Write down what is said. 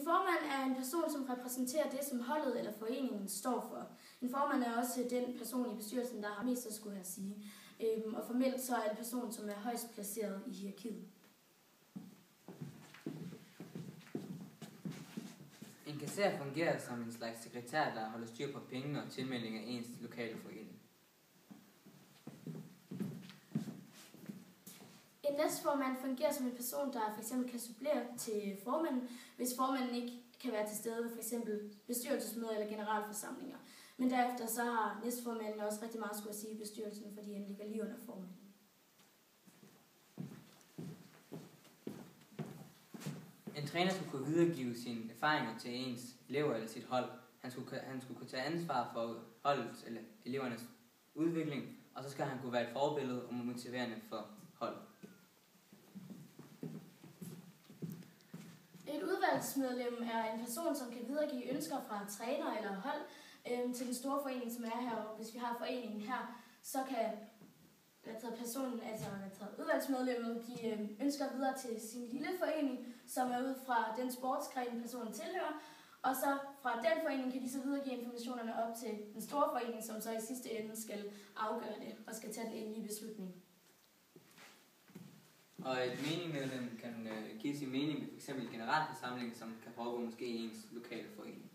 En formand er en person, som repræsenterer det, som holdet eller foreningen står for. En formand er også den person i bestyrelsen, der har mest at skulle have at sige. Og formelt så er det personen, som er højst placeret i hierarkiet. En kasserer fungerer som en slags sekretær, der holder styr på penge og tilmelding af ens lokale forening. En næstformand fungerer som en person, der f.eks. kan supplere til formanden, hvis formanden ikke kan være til stede ved f.eks. bestyrelsesmøder eller generalforsamlinger. Men derefter så har næstformanden også rigtig meget at skulle sige i bestyrelsen, fordi han ligger lige under formanden. En træner skulle kunne videregive sine erfaringer til ens elever eller sit hold. Han skulle kunne tage ansvar for holdets eller elevernes udvikling, og så skal han kunne være et forbillede og motiverende for holdet. Et udvalgsmedlem er en person, som kan videregive ønsker fra træner eller hold til den store forening, som er her. Og hvis vi har foreningen her, så kan udvalgsmedlemmet give ønsker videre til sin lille forening, som er ud fra den sportsgren, personen tilhører. Og så fra den forening kan de så videregive informationerne op til den store forening, som så i sidste ende skal afgøre det og skal tage den endelige beslutning. Og et menigmedlem kan give sin mening ved f.eks. generalforsamling, som kan foregå måske i ens lokale forening.